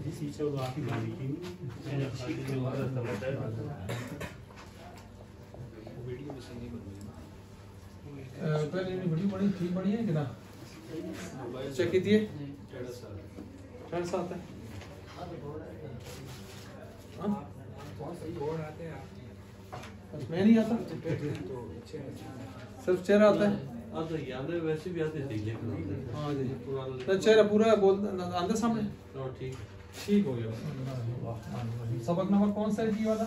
पहले वीडियो बड़ी थी, बड़ी है कि ना? चेक कीजिए। टेढ़ा सा आता है। मैं नहीं आता, सिर्फ चेहरा आता है। वैसे भी आते हैं। हाँ जी, तो चेहरा पूरा बोल अंदर सामने। ठीक ठीक हो गया। सबक नंबर कौन सा है जी वाला?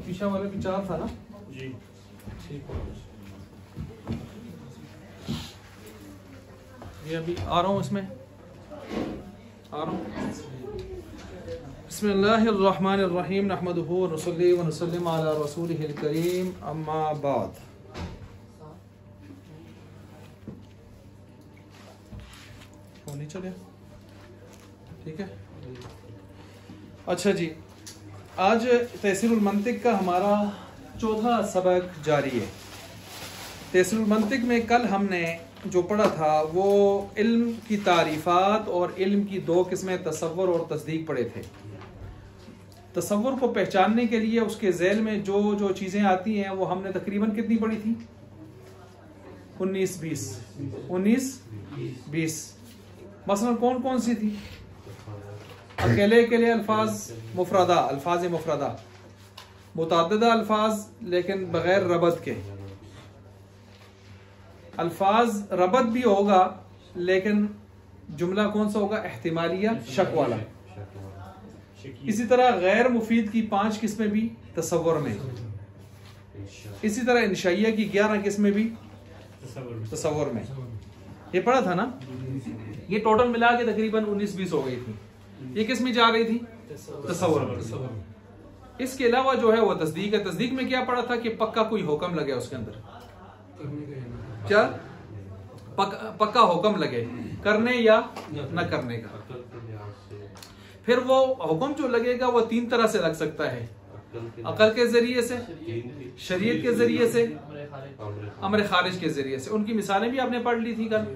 पीछा वाले भी 4 था ना जी। ठीक हो गया। ये अभी आ रहा हूँ, इसमें आ रहा हूँ। बिस्मिल्लाहिर्रहमानिर्रहीम नहमदुहु व नसल्ली व नसल्लिम अला रसूलिहिल करीम अम्मा बाद। नहीं चले, ठीक है। अच्छा जी, आज तहसीरुल मंतिक का हमारा चौथा सबक जारी है। तहसीरुल मंतिक में कल हमने जो पढ़ा था वो इल्म की तारीफ़ात और इल्म की 2 किस्में, तसव्वुर और तस्दीक पढ़े थे। तसव्वुर को पहचानने के लिए उसके ज़ैल में जो जो चीज़ें आती हैं वो हमने तकरीबन कितनी पढ़ी थी? 19-20। मसलन कौन कौन सी थी? अकेले अकेले अल्फाज मुफरदा, अल्फाज मुफरदा, मुतअद्दिदा अल्फाज लेकिन बगैर रबत के, अल्फाज रबत भी होगा लेकिन जुमला कौन सा होगा? एहतिमालिया, शक वाला। इसी तरह गैर मुफीद की 5 किस्में भी तसव्वुर में। इसी तरह इंशाइया की 11 किस्में भी तसव्वुर में। ये पढ़ा था ना? ये टोटल मिला के तकरीबन 19-20 हो गई थी। ये किस में जा रही थी? तसव्वुर में। इसके अलावा जो है वो तस्दीक है। तस्दीक में क्या पढ़ा था कि पक्का कोई हुक्म लगे उसके अंदर, क्या पक्का हुक्म लगे करने या न करने का। फिर वो हुक्म जो लगेगा वो 3 तरह से लग सकता है, अकल के जरिए से, शरीयत के जरिए से, अमर खारिज के जरिए से। उनकी मिसालें भी आपने पढ़ ली थी कल।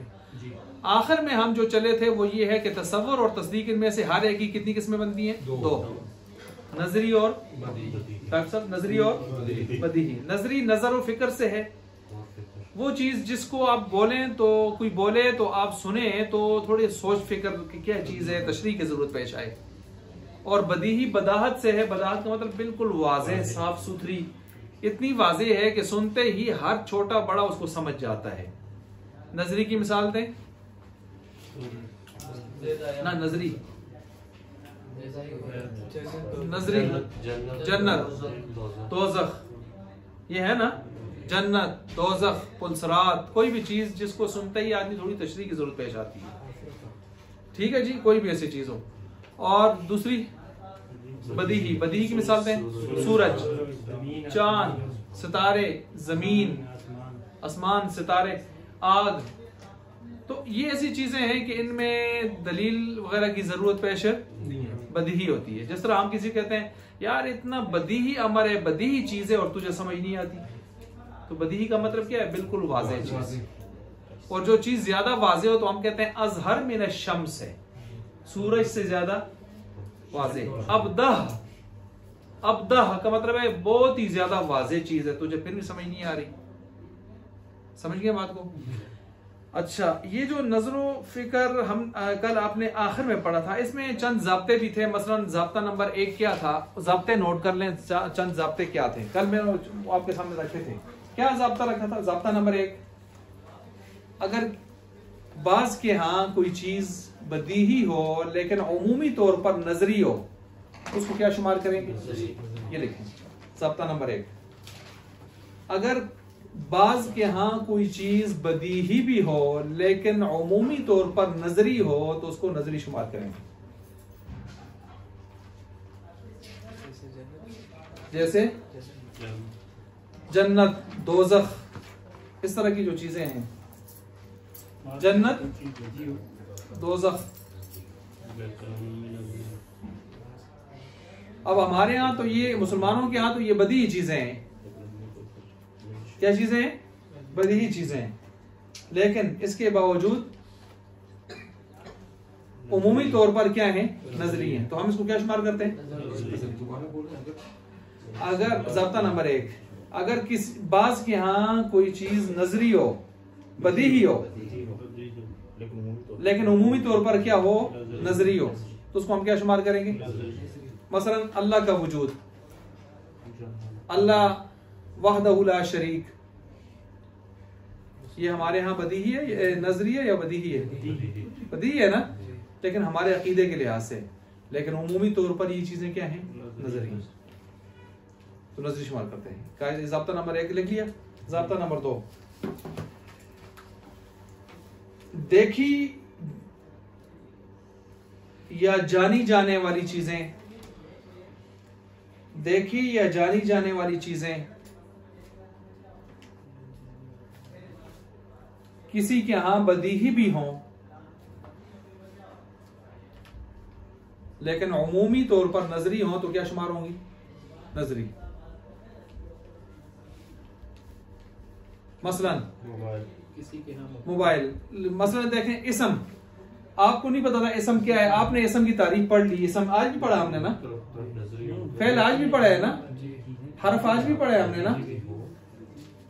आखिर में हम जो चले थे वो ये है कि तसव्वुर और तस्दीक इनमें से हर एक की कितनी किस्में बनती हैं? 2। नजरी और नजरी और बदीही। नजरी नजर और फिक्र से है, वो चीज जिसको आप बोलें तो कोई बोले तो आप सुने तो थोड़ी सोच फिक्र की क्या चीज है, तशरीह की जरूरत पेश आए। और बदीही बदाहत से है। बदाहत का मतलब बिल्कुल वाज़ेह, साफ सुथरी, इतनी वाज़ेह है कि सुनते ही हर छोटा बड़ा उसको समझ जाता है। नजरी की मिसाल दें ना। नजरी जन्नत, दोज़ख, ये है ना, जन्नत, दोज़ख, पुलसरात, कोई भी चीज जिसको सुनते ही आदमी थोड़ी तशरीह की जरूरत पेश आती है। ठीक है जी, कोई भी ऐसी चीज हो। और दूसरी बदीही। बदीही की मिसाल दें, सूरज, चांद, सितारे, जमीन, आसमान, सितारे, आग। तो ये ऐसी चीजें हैं कि इनमें दलील वगैरह की जरूरत पेश बदीही होती है। जिस तरह हम किसी कहते हैं यार इतना बदीही अमर है, बदीही चीज है और तुझे समझ नहीं आती, तो बदीही का मतलब क्या है? बिल्कुल वाज़ेह चीज। और जो चीज ज्यादा वाज़ेह हो तो हम कहते हैं अज़हर मिन अश-शम्स है, सूरज से ज्यादा वाज़ेह। अबदह का मतलब है बहुत ही ज्यादा वाज़ेह चीज है, तुझे फिर भी समझ नहीं आ रही। समझ गए बात को? अच्छा, ये जो नजरो फिक्र हम कल आपने आखिर में पढ़ा था, इसमें चंद ज़ाब्ते भी थे। मसलन ज़ाब्ता नंबर 1 क्या था? ज़ाब्ते नोट कर लें, चंद ज़ाब्ते क्या थे कल मैंने आपके सामने रखे थे। क्या ज़ाब्ता रखा था? ज़ाब्ता नंबर 1, अगर बाज के यहाँ कोई चीज बदीही हो लेकिन उमूमी तौर पर नजरी हो, उसको क्या शुमार करेंगे? ये लिखें ज़ाब्ता नंबर 1। अगर बाज के यहाँ कोई चीज बदीही भी हो लेकिन उमूमी तौर पर नजरी हो तो उसको नजरी शुमार करेंगे। जैसे जन्नत, दोज़ख, इस तरह की जो चीजें हैं, जन्नत, दोज़ख। अब हमारे यहाँ तो ये, मुसलमानों के यहाँ तो ये बदीही चीजें हैं। क्या चीजें हैं? बदीही चीजें हैं। लेकिन इसके बावजूद उमूमी तौर पर क्या है, नजरी है। तो हम इसको क्या शुमार करते हैं? अगर ज़ाब्ता नंबर 1, अगर किसी बाज के यहाँ कोई चीज नजरी हो, बदीही हो, लेकिन उमूमी तौर पर क्या हो, नजरी हो, तो उसको हम क्या शुमार करेंगे? मसलन अल्लाह का वजूद, अल्लाह वहदहु ला शरीक, ये हमारे यहाँ बदीही है, नजरी है या बदीही है? बदीही है ना, लेकिन हमारे अकीदे के लिहाज से। लेकिन उमूमी तौर पर ये चीजें क्या हैं, नजरी हैं, तो नजरी शुमार करते हैं। ज़ाब्ता नंबर 1 लिख लिया। ज़ाब्ता नंबर 2, देखी या जानी जाने वाली चीजें, देखी या जानी जाने वाली चीजें किसी के यहां बदीही भी हों, लेकिन उमूमी तौर पर नजरी हों, तो क्या शुमार होंगी? नजरी। मसलन मोबाइल, मसलन देखें इसम, आपको नहीं पता था इसम क्या है, आपने इसम की तारीफ पढ़ ली। इसम आज भी पढ़ा हमने ना, फेल आज भी पढ़ा है ना, हरफ आज भी पढ़ा है हमने ना।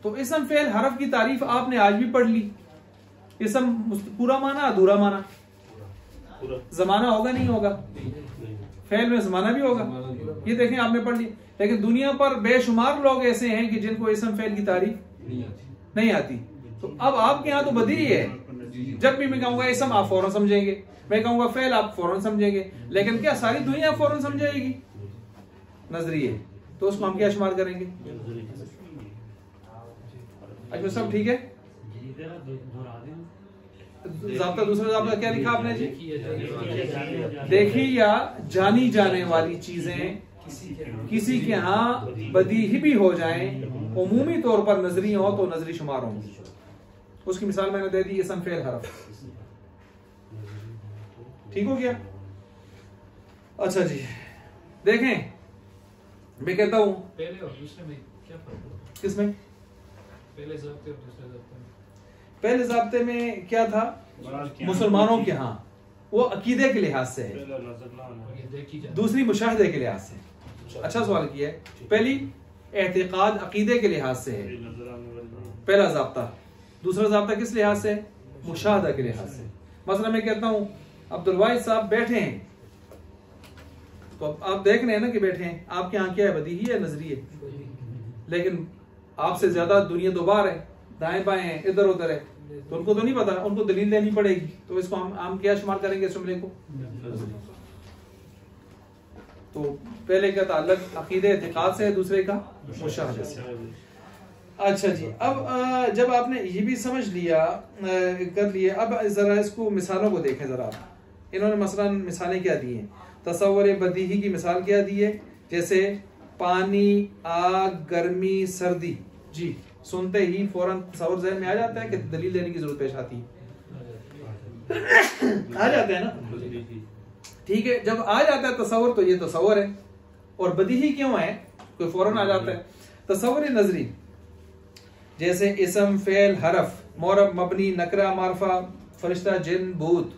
तो इसम फेल हरफ की तारीफ आपने आज भी पढ़ ली। इसम पूरा माना, अधूरा माना, जमाना होगा नहीं होगा, फेल में जमाना भी होगा, ये देखें आपने पढ़ ली। लेकिन दुनिया पर बेशुमार लोग ऐसे हैं कि जिनको इसम फेल की तारीफ नहीं आती। तो अब आपके यहाँ तो बदीही है, जब भी मैं कहूंगा इसम आप फौरन समझेंगे, मैं कहूंगा फेल आप फौरन समझेंगे, लेकिन क्या सारी दुनिया फौरन समझेगी? नजरी है, तो उसको हम क्या शुमार करेंगे? अच्छा सब ठीक है। ज़ाब्ता दूसरा ज़ाब्ता क्या लिखा आपने जी? देखी या जानी जाने वाली चीजें किसी के यहाँ बदीही भी हो जाएं, उमूमी तौर पर नजरी हो, तो नजरी शुमार होंगी। उसकी मिसाल मैंने दे दी, इसम फेल हरफ। ठीक हो गया? अच्छा जी, देखें मैं कहता हूं पहले और दूसरे में क्या फर्क है? किसमें? पहले ज़ाब्ते और दूसरे ज़ाब्ते में। पहले ज़ाब्ते में क्या था, मुसलमानों के यहाँ वो अकीदे के लिहाज से है, दूसरी मुशाहिदे के लिहाज से। अच्छा सवाल किया है। पहली एतिकाद अकीदे के लिहाज से है, पहला ज़ाब्ता। दूसरा ज़ाब्ता किस लिहाज से? मुशाहिदा के लिहाज से। मसला मैं कहता हूं अब्दुल वाहिद साहब बैठे हैं, तो आप देख रहे हैं ना कि बैठे हैं, आपके यहाँ क्या है, बदीही है, नजरी है? लेकिन आपसे ज्यादा दुनिया दो बार है, दाएं बाएं है, इधर उधर है, तो उनको तो नहीं पता, उनको दलील देनी पड़ेगी। तो इसको हम क्या शुमार करेंगे इस जुमले को? तो पहले का ताल्लुक अकीदे एतिकाद से है, दूसरे का मुशाहिदे से। अच्छा जी, अब जब आपने ये भी समझ लिया, कर लिया, अब जरा इसको मिसालों को देखें जरा। इन्होंने मसलन मिसालें क्या दी हैं? तसव्वुर बदीही की मिसाल क्या दी है? जैसे पानी, आग, गर्मी, सर्दी। जी, सुनते ही फौरन तसव्वुर ज़हन में आ जाता है कि दलील देने की जरूरत पेश आती है? आ जाता है ना? ठीक है, जब आ जाता है तसव्वुर, तो ये तसव्वुर है। और बदीही क्यों है? कोई फौरन आ जाता है। तसव्वुर नजरी, जैसे इसम, फेल, हरफ, मोरब, मबनी, नकरा, मारफा, फरिश्ता, जिन, भूत,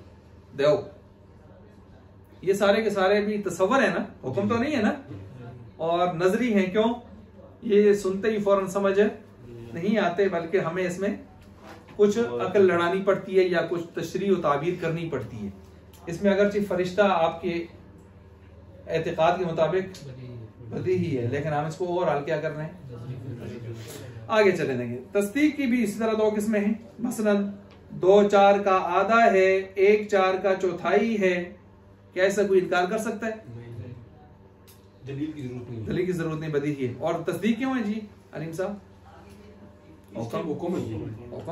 देव, ये सारे के सारे भी तसव्वुर है ना, हुक्म तो नहीं है ना। और नजरी है, क्यों? ये सुनते ही फौरन समझ नहीं आते, बल्कि हमें इसमें कुछ अकल लड़ानी पड़ती है या कुछ तशरीह और ताबीर करनी पड़ती है। इसमें अगरचे फरिश्ता आपके एतिकाद के मुताबिक बदीही है, लेकिन हम इसको और हाल क्या कर रहे हैं, आगे चले देंगे। तस्दीक की भी इसी तरह दो किस्में हैं। मसलन 2/4 का आधा है, 1/4 का चौथाई है। क्या ऐसा कोई इनकार कर सकता है? दलील की जरूरत नहीं, दलील की जरूरत नहीं, बदीही है। और तस्दीक क्यों है जी अलीम साहब? हुक्म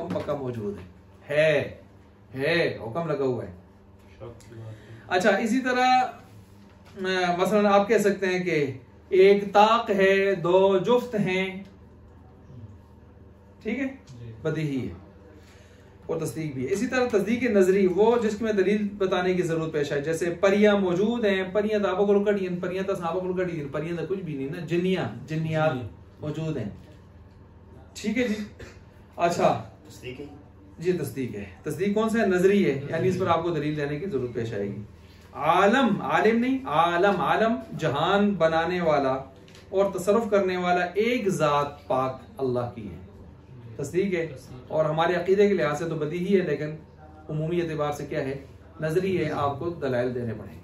पक्का मौजूद है, हुक्म लगा हुआ है। अच्छा, इसी तरह मसलन आप कह सकते हैं कि एक ताक है, 2 जुफ्त हैं, ठीक है, बदीही है। और तस्दीक भी है। इसी तरह तस्दीक नजरी, वो जिसमें दलील बताने की जरूरत पेश है। जैसे परियां मौजूद हैं, परियां ताबा को कटियन, परियां तो साबा को कटियन, परियां तो कुछ भी नहीं ना, जिन्नियात मौजूद हैं, ठीक है जी। अच्छा, ये तस्दीक है। तस्दीक कौन सा है? नजरी है, यानी इस पर आपको दलील देने की जरूरत पेश आएगी। आलम, आलिम नहीं, आलम, आलम जहान बनाने वाला और तसर्रुफ करने वाला एक जात पाक अल्लाह की है, तस्दीक है। और हमारे अकीदे के लिहाज से तो बदी ही है, लेकिन उमूमी एतबार से क्या है? नजरी है, आपको दलाइल देने पड़ेंगे।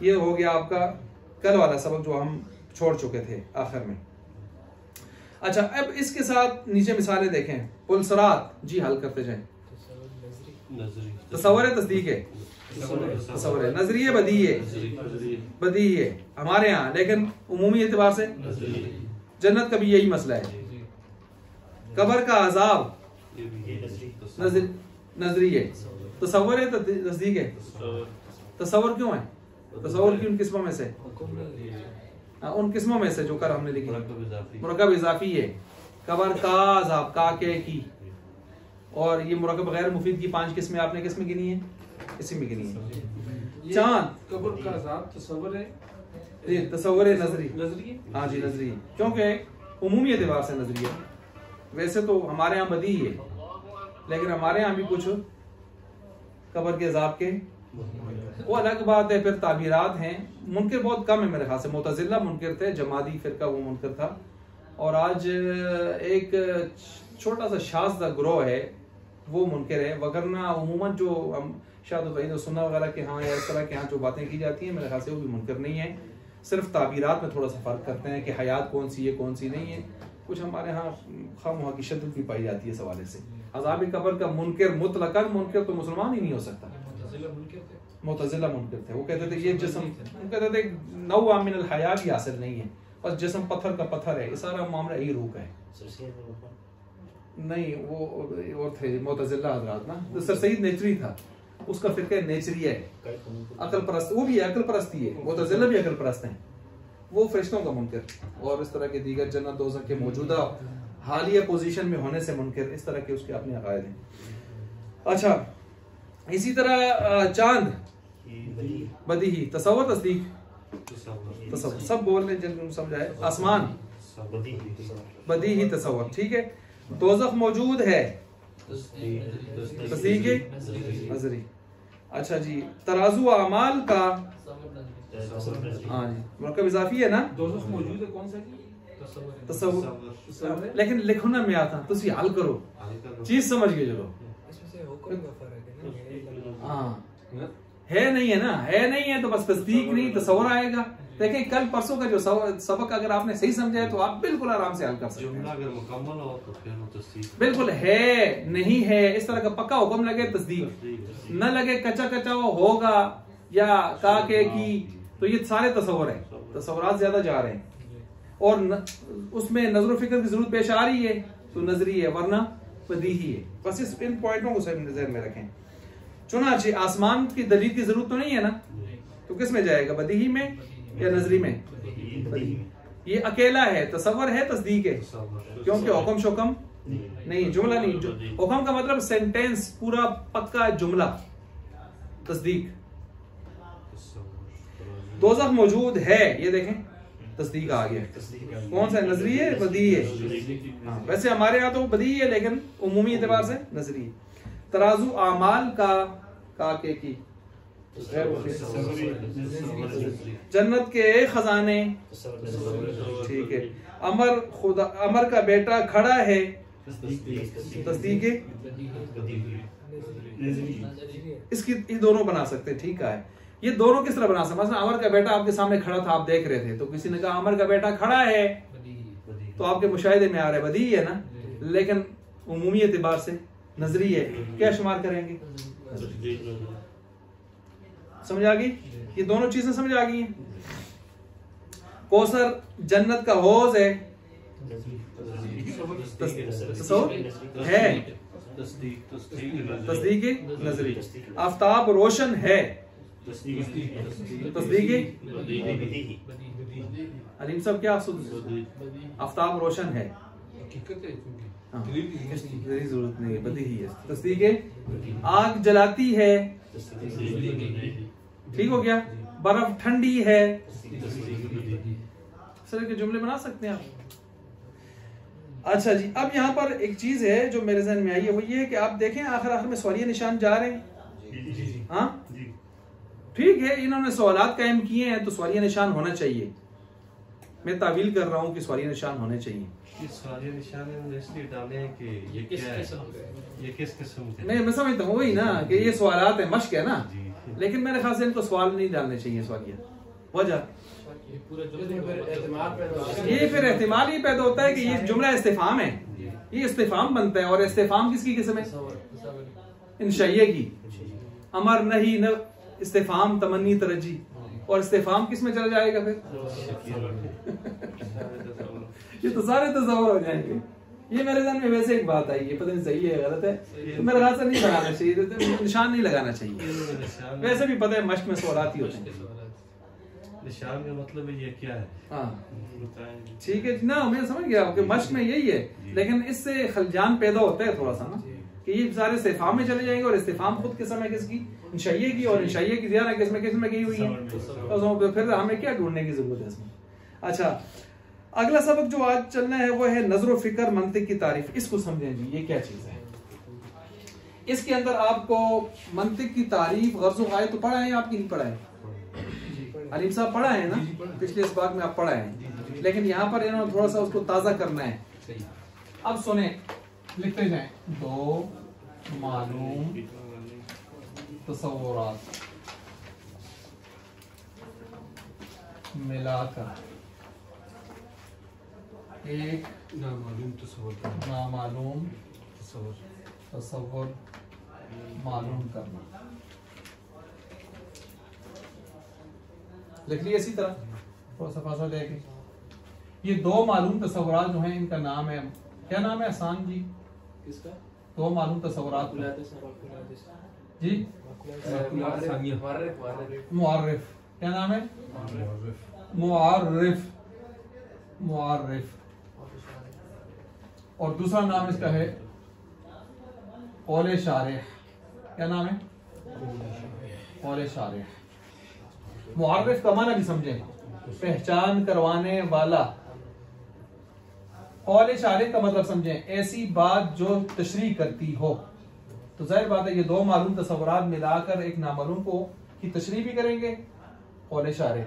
ये हो गया आपका कल वाला सबक जो हम छोड़ चुके थे आखिर में। अच्छा, अब इसके साथ नीचे मिसालें देखें। पुलसरात, जी हल करते जाएं। तसव्वुर है, तस्दीक है, तसव्वुर है, नजरी है, बदी है, बदी है हमारे यहाँ, लेकिन उमूमी एतबार से जन्नत का भी यही मसला है। कब्र का अजाब नजरी है, तसव्वुर है, तस्दीक है। तसव्वुर क्यों है? तसव्वुर की उन किस्मों में से, उन किस्मों में से जो कर हमने लिखी, मुरक्कब इजाफी है। कब्र का अजाब, का के की, और ये मुरक्कब गैर मुफीद की 5 किस्में आपने किस में गिनी है? इसी में गिनी है। चांद, कब्र का अज़ाब तसव्वुर है, ये तसव्वुर है, नजरी, नजरी, हाँ जी नजरी, क्योंकि उमूमी एतबार से नजरी है। वैसे तो हमारे यहाँ बदी है, लेकिन हमारे यहाँ भी कुछ कब्र के अजाब के वो अलग बात है। फिर ताबीरात हैं, मुनकर बहुत कम है मेरे ख्याल से। मुतज़िला मुनकर थे, जमादी फिरका वो मुनकर था, और आज एक छोटा सा शाज़ ग्रोह है वो मुनकर है। वगरना उमूमन जो हम शायद सुन्ना वगैरह के यहाँ या इस तरह के यहाँ जो बातें की जाती हैं, मेरे ख्याल से वो भी मुनकर नहीं है। सिर्फ ताबीरात में थोड़ा सा फ़र्क करते हैं कि हयात कौन सी है कौन सी नहीं है। कुछ हमारे यहाँ खामखा की शिद्दत भी पाई जाती है इस हवाले से। अज़ाब कब्र का मुनकर, मुतलकन मुनकर तो मुसलमान ही नहीं हो सकता। मुतज़िला मुनकर थे, वो कहते थे ये जिस्म, वो कहते थे नौआ मिनल हया भी हासिल नहीं है, बस जिस्म पत्थर का पत्थर है। ये सारा मामला यही रूह का है। नहीं, वो और थे मुतज़िला हज़रात ना, तो सर सईद नेचरी था, उसका फिरका नेचरिया है, अकल परस्त, वो भी अकल परस्ती है। मुतज़िला भी अकल परस्त हैं। वो फरिश्तों का मुनकर और इस तरह के दीगर जन्नत दोज़ख के मौजूदा हालिया पोजीशन में होने से मुनकर, इस तरह के उसके अपने अकायद हैं। अच्छा, इसी तरह चांद बदी ही, तसव्वुर, तस्दीक, तसव्वुर सब बोल रहे जिनको समझाए। आसमान बदी ही, तसव्वुर, ठीक है। दोज़ख मौजूद है, तस्दीक है, नजरी। अच्छा जी, तराजू अमाल का, हाँ जी मुरक्कब इजाफी है ना। दोज़ख मौजूद है, कौन सा? तसव्वुर, लेकिन लिखना में आता तो हल करो, चीज समझ के चलो। हाँ, है नहीं है ना, है नहीं है तो बस तस्दीक नहीं, तसव्वुर आएगा। देखें कल परसों का जो सबक अगर आपने सही समझा है तो आप बिल्कुल आराम से हल कर सकते हैं। अगर मुकम्मल हो तो फिर वो तस्दीक, बिल्कुल है नहीं है इस तरह का पक्का हुक्म लगे तस्दीक, न लगे कच्चा कच्चा होगा या का के की, तो ये सारे तसव्वुर है। तसव्वुरात ज्यादा जा रहे हैं और उसमें नजर फिक्र की जरूरत पेश आ रही है तो नजरी है, वरना बदीही है। बस इस इन पॉइंटों को सही नजर में रखें। चुनांचे आसमान की दलील की जरूरत तो नहीं है ना, तो किस में जाएगा? बदीही में या नजरी में? ये अकेला है, तसव्वुर है, तस्दीक है, क्योंकि हुक्म शुक्म नहीं, जुमला नहीं। हुक्म का मतलब सेंटेंस, पूरा पक्का जुमला, तस्दीक। दोज़ख मौजूद है, ये देखें तस्दीक आ गया। कौन सा? नजरी है, बदी है। हाँ, वैसे हमारे यहाँ तो बदी है, लेकिन उमूमी एतबार से नजरी है। तराजू आमाल का के की, जन्नत के खजाने, ठीक है। अमर खुदा, अमर का बेटा खड़ा है, तस्दीक है। इसकी ये दोनों बना सकते हैं, ठीक है। ये दोनों किस तरह बना सकते? मतलब अमर का बेटा आपके सामने खड़ा था, आप देख रहे थे, तो किसी ने कहा अमर का बेटा खड़ा है, तो आपके मुशाहिदे में आ रहा है बदी है ना, लेकिन उमूमी एतबार से नजरी है। क्या शुमार करेंगे? समझ आ गई? ये दोनों चीजें समझ आ गई हैं। कौसर जन्नत का हौज है, तसव्वुर है, तस्दीक है, नजरी। आफ्ताब रोशन है, तस्दीक है। अलीम साहब क्या आफ्ताब रोशन है, जरूरत नहीं है, बदी ही है, तस्दीक है। आग जलाती है, ठीक हो गया। बर्फ ठंडी है, सर के जुमले बना सकते हैं आप। अच्छा जी, अब यहाँ पर एक चीज है जो मेरे जहन में आई है, वो ये है कि आप देखें आखिर में सवालिया निशान जा रहे हैं। हाँ ठीक है, इन्होंने सवालात कायम किए हैं तो सवालिया निशान होना चाहिए। मैं तावील कर रहा हूँ कि सवालिया निशान होने चाहिए। ये सवालिया निशान इसलिए डाले हैं कि ये क्या है, ये किस किस्म के? मैं समझता हूँ वही ना कि ये सवालात है, मश्क है ना, लेकिन मेरे ख्याल से इनको सवाल नहीं डालने चाहिए सवालिया। वजह ये फिर एहतिमाल ही पैदा होता है कि ये जुमला इस्तिफाम है, ये इस्तिफाम बनता है। और इस्तिफाम किसकी किस्म है? इंशाइये की। अमर नहीं न इस्तिफाम तमन्नी तरजी, और इस्तिफाम किस में चला जाएगा फिर? ये तो सारे तस्वर हो जाएंगे। ये मेरे ज़हन में वैसे एक बात आई है, पता नहीं सही है गलत है, तो मेरे ख्याल से नहीं लगाना चाहिए, निशान नहीं लगाना चाहिए। वैसे भी पता है मश्क में सवालात ही होते हैं। निशान का मतलब ये क्या है? हाँ ठीक है ना, मैं समझ गया कि मश्क में यही है, लेकिन इससे खलजान पैदा होता है थोड़ा सा ना कि ये सारे इस्तिफाम में चले जाएंगे। और इस्तिफाम खुद किस्म है किसकी? इंशाइये की। और इंशाइये की ज़्यादा किस्म गई हुई है, तो फिर हमें क्या ढूंढने की जरूरत है इसमें। अच्छा, अगला सबक जो आज चलना है वो है नजर फिक्र मंतिक की तारीफ। इसको समझें जी, ये क्या चीज है। इसके अंदर आपको मंतिक की तारीफ, गर्ज़ व गायत तो पढ़ा है आपकी, नहीं पढ़ा है? अलीम साहब पढ़ा है ना, पिछले इस बार में आप पढ़ा है, लेकिन यहाँ पर इन्होंने थोड़ा सा उसको ताजा करना है। अब सुने, लिखते जाएं, दो मालूम तसव्वुरात मिलाकर एक नामालूम तसव्वुर मालूम करना। लिख लिया इसी तरह, थोड़ा सा फासला देके। ये दो मालूम तसव्वुरात जो हैं, इनका नाम है, क्या नाम है आसान जी? किसका? दो मालूम तसव्वुरात जी, मुआर्रिफ। क्या नाम है? मुआर्रिफ। मुआर्रिफ। और दूसरा नाम इसका है कौले शारिह। क्या नाम है? कौले शारिह। मुआर्रिफ का माना भी समझें, पहचान करवाने वाला। कौले शारिह का मतलब समझें, ऐसी बात जो तशरीह करती हो। तो जाहिर बात है ये दो मालूम तसव्वुरात मिलाकर एक नामालूम को की तशरीह भी करेंगे, कौले शारिह,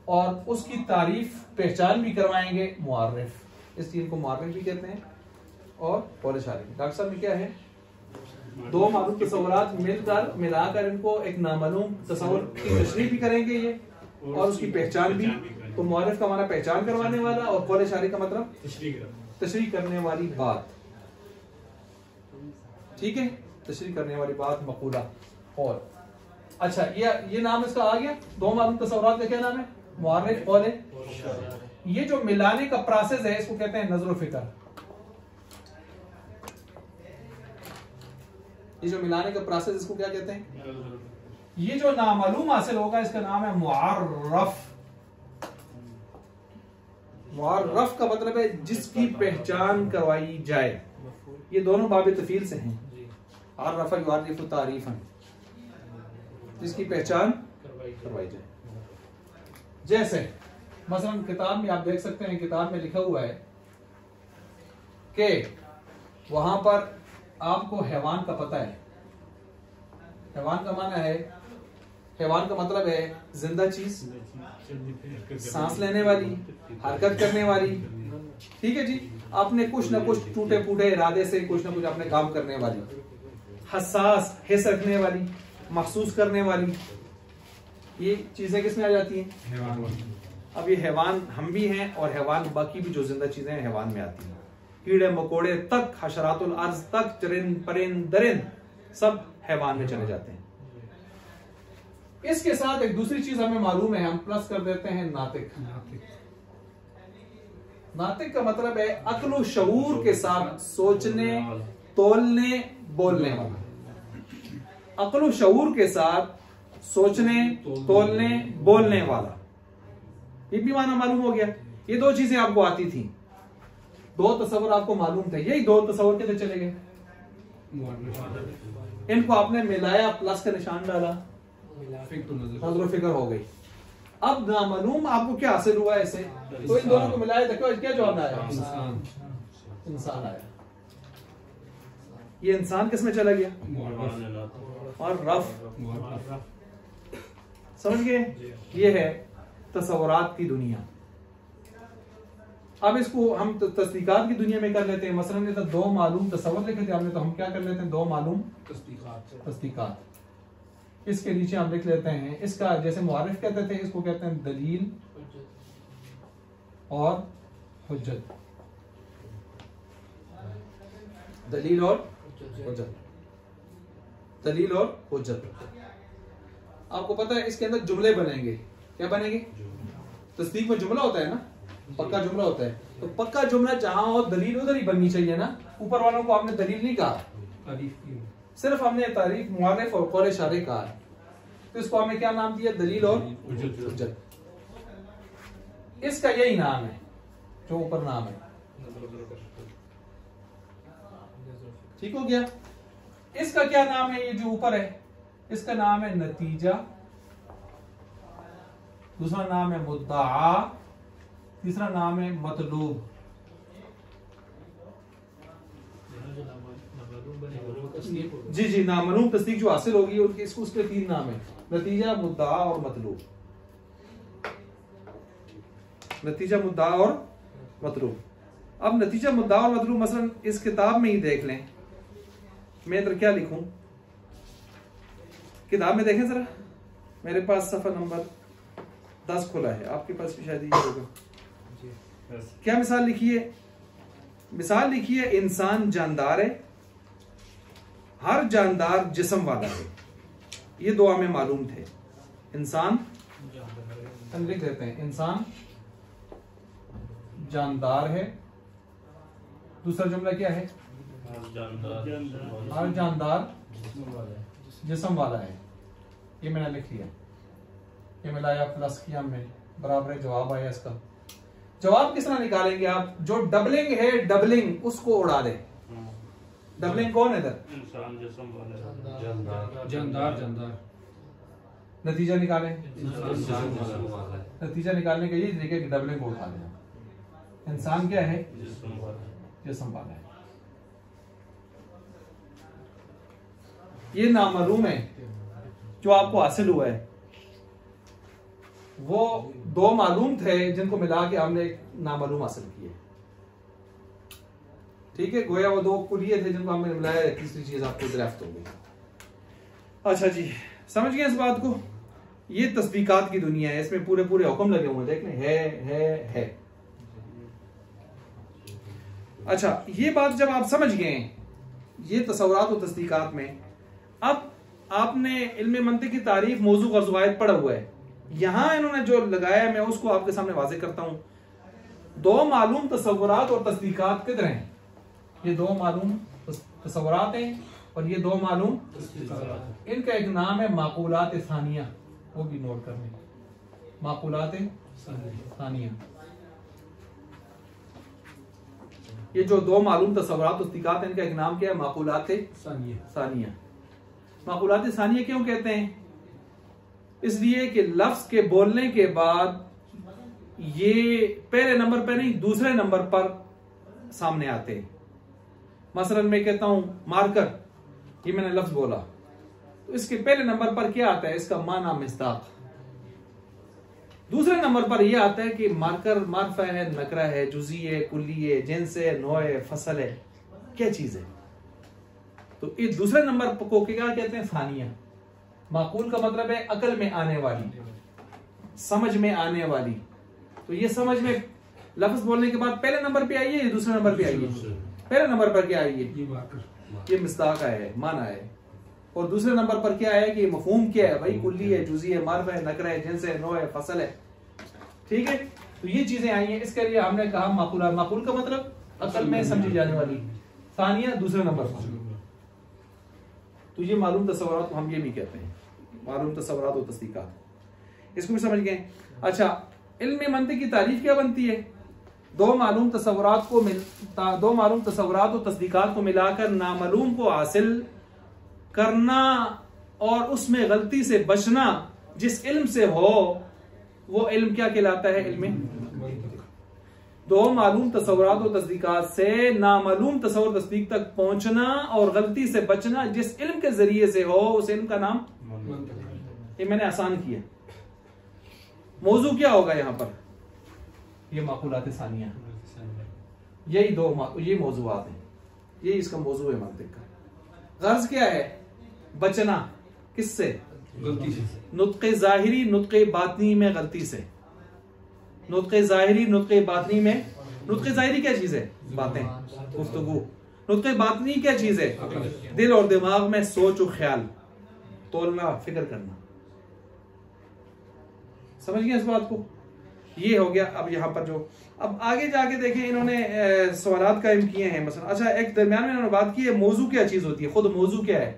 और उसकी तारीफ पहचान भी करवाएंगे, मुआर्रिफ। इस चीज को मुआर्रिफ भी कहते हैं और कौले शारिह। डॉक्टर साहब में क्या है? दो मालूम तसव्वुरात मिलाकर इनको एक नामालूम तसव्वुर की तशरीह भी करेंगे ये, और उसकी पहचान भी। तो मुआर्रिफ का माना पहचान करवाने वाला, और कौले शारिह का मतलब तशरीह करने वाली बात। ठीक है, तशरीह करने वाली बात, मकूला। और अच्छा, ये नाम इसका आ गया। दो मालूम तसव्वुरात का क्या नाम है? मुआर्रिफ, कौले। ये जो मिलाने का प्रोसेस है इसको कहते हैं नजर फिक्र। ये जो मिलाने का प्रोसेस, इसको क्या कहते हैं? ये जो नामालूम हासिल होगा इसका नाम है मुआर्रफ। मुआर्रफ का मतलब है जिसकी पहचान करवाई जाए। ये दोनों बाब तफील से हैं, आर्रफ़ युअर्रिफ़ु तारीफ़न, जिसकी पहचान करवाई जाए। जैसे मसलन किताब में आप देख सकते हैं, किताब में लिखा हुआ है कि वहां पर आपको हैवान का पता है। हैवान का माना है, हैवान का मतलब है जिंदा चीज, सांस लेने वाली, हरकत करने वाली। ठीक है जी, आपने कुछ ना कुछ टूटे फूटे इरादे से कुछ ना कुछ अपने काम करने वाली, हसास, हिस्स रखने वाली, महसूस करने वाली, ये चीजें किसमें आ जाती हैं? अब ये हैवान हम भी हैं और हैवान बाकी भी जो जिंदा चीजें हैं हैवान में आती हैं। कीड़े मकोड़े तक, हशरातुल अर्ज तक, चरिंद परिंद दरिंद सब हैवान में चले जाते हैं। इसके साथ एक दूसरी चीज हमें मालूम है, हम प्लस कर देते हैं नातिक। नातिक का मतलब है अक्ल शऊर के साथ सोचने, तोलने, बोलने वाला। अक्ल शऊर के साथ सोचने, तोलने, बोलने वाला, ये भी माना मालूम हो गया। ये दो चीजें आपको आती थी, दो तस्वर आपको मालूम थे, यही दो तस्वर कितने चले गए? इनको आपने मिलाया, प्लस का निशान डाला, नजर फिक्र हो गई। अब नामालूम आपको क्या हासिल हुआ ऐसे? तो इन दोनों को मिलाया था, क्या जवाब आया? इंसान आया। ये इंसान किस में चला गया? और रफ। समझ गए? ये है तसव्वुरात की दुनिया। अब इसको हम तस्दीकात की दुनिया में कर लेते हैं। मसलन ये तो 2 मालूम तसव्वुर लिखे थे हमने, तो हम क्या कर लेते हैं? 2 मालूम तस्दीकात। इसके नीचे हम लिख लेते हैं, इसका जैसे मुआरिफ कहते थे, इसको कहते हैं दलील और हुज्जत। दलील और हुज्जत, दलील और हुज्जत। आपको पता है इसके अंदर जुमले बनेंगे। क्या बनेंगे? तस्दीक में जुमला होता है ना, पक्का जुमला होता है। तो पक्का जुमला जहां हो दलील उधर ही बननी चाहिए ना। ऊपर वालों को आपने दलील नहीं कहा, सिर्फ हमने तारीफ मुआरिफ और कौल इशारे कहा है। तो इसको हमने क्या नाम दिया? दलील और हुज्जत। इसका यही नाम है जो ऊपर नाम है। ठीक हो गया? इसका क्या नाम है? ये जो ऊपर है इसका नाम है नतीजा, दूसरा नाम है मुद्दा, तीसरा नाम है मतलूब। जी जी, नामालूम तस्दीक जो हासिल होगी उनके इसको उसके 3 नाम है, नतीजा, मुद्दा और मतलूब। नतीजा, मुद्दा और मतलूब। अब नतीजा, मुद्दा और मतलूब मसलन इस किताब में ही देख लें। मैं इधर क्या लिखूं? किताब में देखें जरा, मेरे पास सफा नंबर 10 खुला है, आपके पास भी शायद ये होगा। क्या मिसाल लिखी है? मिसाल लिखी है इंसान जानदार है, हर जानदार जिस्म वाला है। ये 2 हमें मालूम थे। इंसान लिख देते हैं, इंसान जानदार है। दूसरा जुमला क्या है? हर जानदार जिस्म वाला है। ये मैंने लिख लिया। ये मिलाया प्लस किया हमने, बराबर जवाब आया। इसका जवाब किस तरह निकालेंगे आप? जो डबलिंग है, डबलिंग उसको उड़ा दे। डबलिंग कौन है इधर? इंसान जिस्म वाला, जानदार। नतीजा निकालें। नतीजा निकालने का यही तरीका कि डबलिंग को उठा देना। इंसान क्या है? जिस्म वाला है। ये नामालूम है जो आपको हासिल हुआ है। वो 2 मालूम थे जिनको मिला के हमने एक नामालूम हासिल किए। ठीक है, गोया वो 2 कुलिये थे जिनको हमने मिलाया, तीसरी चीज आपको दरियाफ्त हो गई। अच्छा जी, समझ गए इस बात को? ये तस्दीकात की दुनिया है, इसमें पूरे पूरे हुक्म लगे हुए हैं। देख लें, है। अच्छा, ये बात जब आप समझ गए, ये तसव्वुरात और तस्दीकात में, अब आपने इल्म मंतिक की तारीफ, मौजू और ज़वायद पढ़ा हुआ है। यहां इन्होंने जो लगाया मैं उसको आपके सामने वाज़ेह करता हूं। 2 मालूम तसव्वुरात और तस्दीकात किधर हैं? ये 2 मालूम तसव्वुरात हैं और ये 2 मालूम। इनका एक नाम है माकूलात सानिया, वो भी नोट कर लें। माकूलात सानिया। ये जो 2 मालूम तसव्वुरात और तस्दीकात हैं, इनका एक नाम क्या है? माकूलात सानिया। माकूलात सानिया क्यों कहते हैं? इसलिए कि लफ्ज के बोलने के बाद ये पहले नंबर पर नहीं, दूसरे नंबर पर सामने आते हैं। मसलन मैं कहता हूं मार्कर, ये मैंने लफ्ज बोला, तो इसके पहले नंबर पर क्या आता है? इसका माना मिस्दाक। दूसरे नंबर पर यह आता है कि मार्कर मार्फा है, नकरा है, जुज़ी है, कुल्ली है, जिन्स है, नौ है, फसल है, क्या चीज है। तो ये दूसरे नंबर को क्या कहते हैं? सानिया। माकूल का मतलब है अकल में आने वाली, समझ में आने वाली। तो ये समझ में लफ्ज बोलने के बाद पहले नंबर पे आई है, दूसरे नंबर पे आई है। पहले नंबर पर क्या आई है? ये मिस्दाक है, माना है। और दूसरे नंबर पर क्या है कि मफहूम क्या है? भाई कुल्ली है, जुज़ी है, मार्फा है, नकरा है, जिन्स है, नौ है, फसल है। ठीक है, तो ये चीजें आई हैं। इसके लिए हमने कहा माकूला। माकूल का मतलब अकल में समझी जाने वाली। सानिया दूसरे नंबर पर। तो ये मालूम तसव्वुरात को हम ये भी कहते हैं, मालूम तसव्वुरात और तस्दीकात। इसको भी समझ गए। अच्छा, इल्म मंतिक की तारीफ क्या बनती है? 2 मालूम तसव्वुरात और तस्दीकात को मिलाकर नामालूम को हासिल करना और उसमें गलती से बचना जिस इल्म से हो, वो इल्म क्या कहलाता है? इल्म। दो मालूम तसव्वुरात और तस्दीकात से नामालूम तसव्वुर तस्दीक तक पहुंचना और गलती से बचना जिस इल्म के जरिए से हो उस इल्म का नाम, ये मैंने आसान किया। मौजू क्या होगा यहां पर? ये माकूलात सानिया, यही ये मौजूआत हैं, ये इसका मौजू है मंतिक का। गर्ज क्या है? बचना किससे? गलती से। नुत्क़े ज़ाहिरी नुत्क़े बातनी में गलती से। नुत्क़े ज़ाहिरी नुत्क़े बातनी में, नुत्क़े ज़ाहिरी क्या चीज है? बातें, गुफ्तगू। नुत्क़े बातनी क्या चीज है? दिल और दिमाग में सोच और ख्याल, तोलना, फिक्र करना। समझ गए इस बात को? ये हो गया। अब यहाँ पर जो अब आगे जाके देखें, इन्होंने सवालात कायम किए हैं। मसलन अच्छा, एक दरमियान में इन्होंने बात की है मौजू क्या चीज होती है। खुद मौजू क्या है?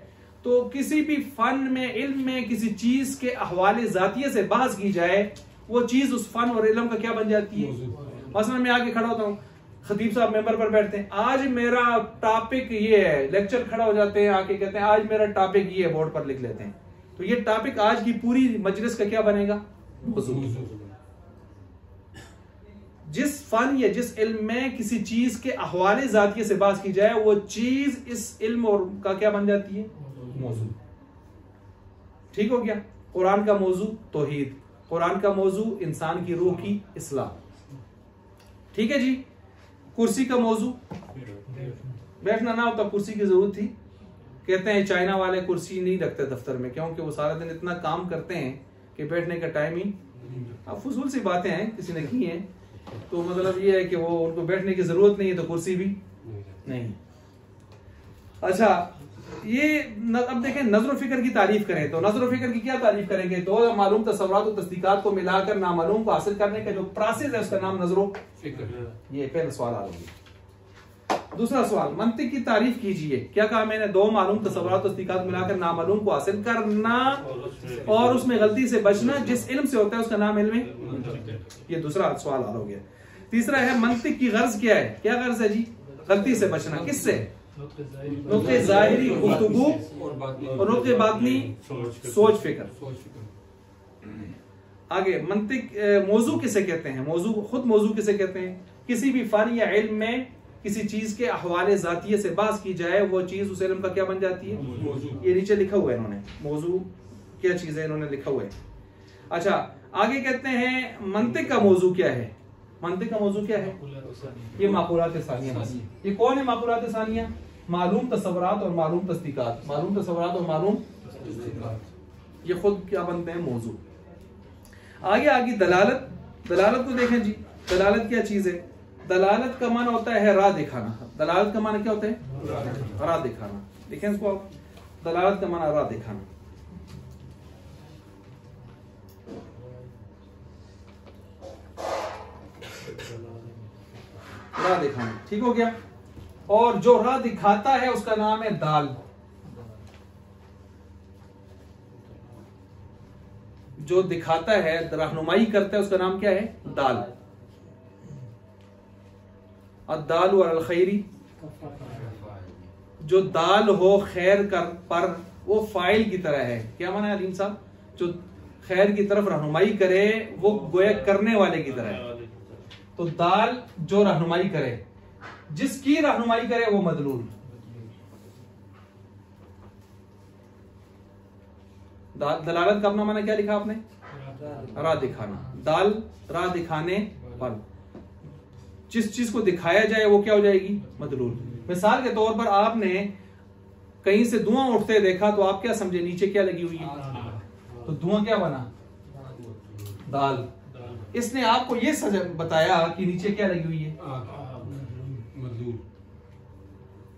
तो किसी भी फन में, इल्म में किसी चीज के अहवाले ज़ातिये से बहस की जाए, वो चीज उस फन और इल्म का क्या बन जाती है? मसलन मैं आगे खड़ा होता हूँ, खतीब साहब मेंबर पर बैठते हैं, आज मेरा टॉपिक ये है, लेक्चर खड़ा हो जाते हैं, आके कहते हैं आज मेरा टॉपिक ये है, बोर्ड पर लिख लेते हैं। तो ये टॉपिक आज की पूरी मजलिस का क्या बनेगा? मौजू। जिस फन या जिस इल्म में किसी चीज के अहवाले ज़ातिये से बात की जाए, वो चीज इस इल्म और का क्या बन जाती है? मौजू। ठीक हो गया। कुरान का मौजू तौहीद, कुरान का मौजू इंसान की रूह की इस्लाह। ठीक है जी। कुर्सी का मौजू, बैठना ना होता कुर्सी की जरूरत थी। कहते हैं चाइना वाले कुर्सी नहीं रखते दफ्तर में, क्योंकि वो सारा दिन इतना काम करते हैं कि बैठने का टाइम ही। अब फजूल सी बातें हैं, किसी ने की हैं, तो मतलब ये है कि वो उनको बैठने की जरूरत नहीं है, तो कुर्सी भी नहीं। अच्छा, ये अब देखें नजर फिक्र की तारीफ करें तो नजर फिक्र की क्या तारीफ करेंगे? तो मालूम तसव्वुरात और तस्दीकात को मिलाकर नामालूम को हासिल करने का जो प्रोसेस है उसका नाम नजर फिक्र। ये पहला सवाल आ गया। दूसरा सवाल, मंतिक की तारीफ कीजिए। क्या कहा मैंने? दो मालूम तसव्वुरात और तस्दीकात मिलाकर नामालूम को हासिल करना और उसमें गलती से बचना जिस इल्म से होता है उसका नाम इल्म है। ये दूसरा सवाल आ गया। तीसरा है मंतिक की गर्ज क्या है? क्या गर्ज है जी? गलती से बचना। किससे? नुक्ते ज़ाहिरी गुफ्तगू और नुक्ते बातनी सोच फिक्र। आगे मंतिक मौजू किसे कहते हैं? मौजू खुद मौजू किसे कहते हैं? किसी भी फन या इल्म में किसी चीज के अहवाले ज़ातिये से बात की जाए, वो चीज उस इल्म का क्या बन जाती है? ये नीचे लिखा हुआ है इन्होंने, मौजू क्या चीज है इन्होंने लिखा हुआ है। अच्छा, आगे कहते हैं मंतिक का मौजू क्या है? मंतिक का मौजू क्या है? ये माकूलात सानिया। ये कौन है माकूलात सानिया? मालूम तसव्वुरात और मालूम तस्दीकात। मालूम तसव्वुरात और मालूम ये खुद क्या बनते हैं? मौजू। आगे दलालत। दलालत को देखें जी, दलालत क्या चीज है? दलालत का माना होता है राह दिखाना। दलालत का माना क्या होता है? राह दिखाना। देखें इसको आप, दलालत का माना राह दिखाना। राह दिखाना, ठीक हो गया। और जो राह दिखाता है उसका नाम है दाल। जो दिखाता है, रहनुमाई करता है, उसका नाम क्या है? दाल। अद्दाल अल खैरी, जो दाल हो खैर कर पर, वो फाइल की तरह है। क्या माना है अलीम साहब? जो खैर की तरफ रहनुमाई करे वो गोया करने वाले की तरह है। तो दाल जो रहनुमाई करे, जिसकी रहनुमाई करे वो मदलूल। दलालत का अपना माना क्या लिखा आपने? राह दिखाना। दाल राह दिखाने पर, जिस चीज को दिखाया जाए वो क्या हो जाएगी? मदलूल। मिसाल के तौर पर आपने कहीं से धुआं उठते देखा तो आप क्या समझे? नीचे क्या लगी हुई है? तो धुआं क्या बना? दाल। इसने आपको ये बताया कि नीचे क्या लगी हुई है? मदलूल।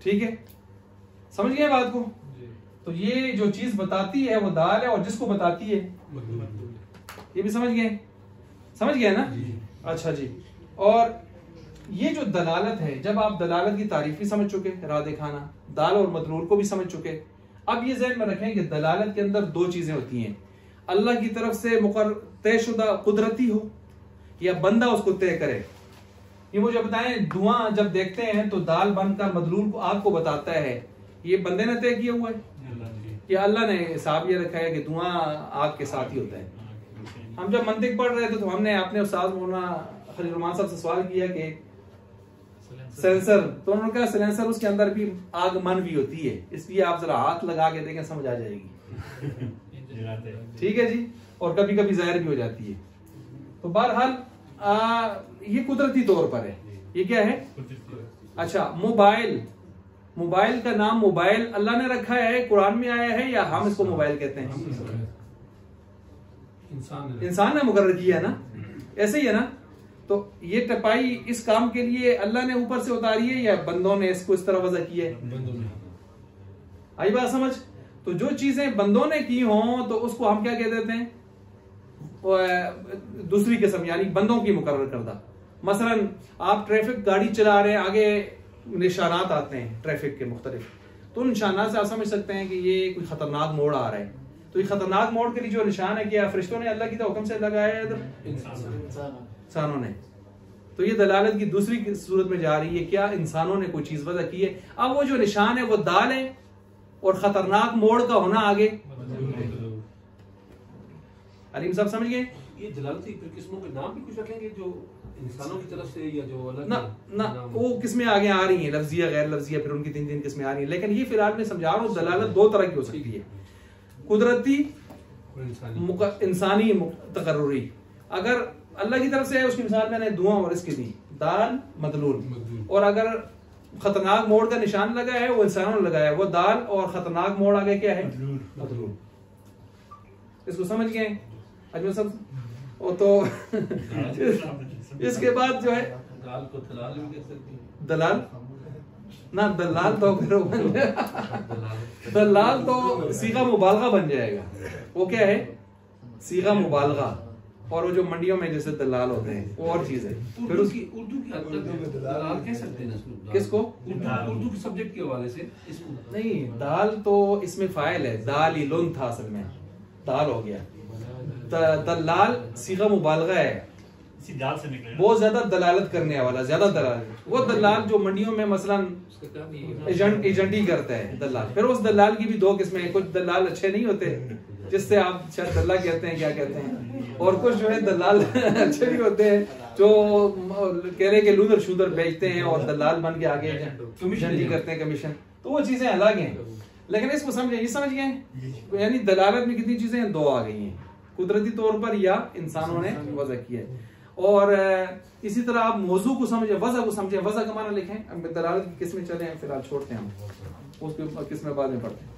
ठीक है, समझ गए बात को? तो ये जो चीज बताती है वो दाल है, और जिसको बताती है ये भी समझ गए? समझ गए ना? अच्छा जी। और ये जो दलालत है, जब आप दलालत की तारीफ भी समझ चुके, राह दिखाना, दाल और मदलूल को भी समझ चुके, अब ये ज़हन में रखें कि दलालत के अंदर दो चीजें होती हैं। अल्लाह की तरफ से तयशुदा कुदरती हो या बंदा उसको तय करे। ये मुझे बताएं, धुआं जब देखते हैं तो दाल बनकर मदलूल को आग को बताता है, ये बंदे ने तय किया हुआ है या अल्लाह ने हिसाब ये रखा है कि धुआं आग के साथ ही होता है? हम जब मंतिक पढ़ रहे थे तो हमने अपने उस्ताद मौलाना खलील रहमान साहब से सवाल किया कि सेंसर, तो उन्होंने कहा सिलेंसर उसके अंदर भी आगमन भी होती है, इसलिए आप जरा हाथ लगा के देखें समझ आ जाएगी। ठीक है जी, और कभी कभी जाहिर भी हो जाती है। तो बहरहाल ये कुदरती तौर पर है। ये क्या है? अच्छा, मोबाइल, मोबाइल का नाम मोबाइल अल्लाह ने रखा है, कुरान में आया है, या हम इसको मोबाइल कहते हैं? इंसान ने मुकर्रर किया है ना, ऐसे ही है ना। तो ये टपाई इस काम के लिए अल्लाह ने ऊपर से उतारी है या बंदों ने इसको इस तरह वजह की है? आई बात समझ? तो जो चीजें बंदों ने की हों तो उसको हम क्या कह देते हैं? दूसरी किस्म, यानी बंदों की मुकर्रर करदा। मसलन आप ट्रैफिक गाड़ी चला रहे हैं, आगे निशानात आते हैं ट्रैफिक के मुख्तलिफ, तो निशानात से आप समझ सकते हैं कि ये कोई खतरनाक मोड़ आ रहा है। तो ये खतरनाक मोड़ के लिए जो निशान है, क्या फरिश्तों ने अल्लाह की हुक्म से लगाया है? इंसानों ने। तो ये दलालत की दूसरी सूरत में जा रही है, क्या इंसानों ने कोई चीज वजह की है। अब वो जो निशान है वो दाल है और खतरनाक मोड़ का होना आगे। अलीम साहब समझ गए? ये दलालती किस्मों के नाम भी कुछ रखेंगे जो इंसानों की तरफ से या जो अलग ना वो किस्में आगे आ रही हैं, लफ्जिया गैर लफ्जिया, फिर उनकी 3 किस्में आ रही हैं। लेकिन ये फिलहाल मैं समझा रहा हूँ दलालत 2 तरह की हो सकती है, कुदरती, इंसानी तकर्रुरी। अगर अल्लाह की तरफ से है, उसकी मिसाल मैंने दुआ और इसकी दी, दाल मदलूल। और अगर खतरनाक मोड़ का निशान लगा है वो इंसानों ने लगाया, वो दाल, और खतरनाक मोड़ आगे क्या है? मदलूल। इसको समझ गए अजमल साहब? तो इसके बाद जो है दाल को दलाल भी कह सकते हैं। दलाल ना, दलाल तो दलाल तो सीगा मुबालगा बन जाएगा। वो क्या है? सीगा मुबालगा। और वो जो मंडियों में जैसे दलाल होते हैं वो और चीज है। फिर उसकी उर्दू की हद तक दलाल कह सकते हैं। किसको? उर्दू के सब्जेक्ट के हवाले से इसको नहीं, दाल तो इसमें फाइल है, दाल इलुन था असल में, दाल हो गया। दलाल सीगा मुबालगा है, बहुत ज्यादा दलालत करने वाला, ज्यादा दलालत। वो दलाल जो मंडियों में मसलन एजेंटी करता है दलाल। फिर उस दलाल की भी 2 किस्में हैं। कुछ दलाल अच्छे नहीं होते, जिससे आप शायद दल्ला कहते हैं, क्या कहते हैं, और कुछ जो है दलाल अच्छे भी होते हैं, जो कह रहे कि लूदर शूदर बेचते हैं और दलाल बन के आगे एजेंटी करते हैं, कमीशन। तो वो चीजें अलग हैं। लेकिन इसको समझे, ये समझ गए? यानी दलालत में कितनी चीजें 2 आ गई हैं, कुदरती तौर पर या इंसानों ने वजह किया है। और इसी तरह आप मौजू को समझे, वजह को समझे। वजह का माना लिखें, अब दलालत की किस्में चले हैं, फिलहाल छोड़ते हैं हम, उसके किस्में बाद में पढ़ते हैं।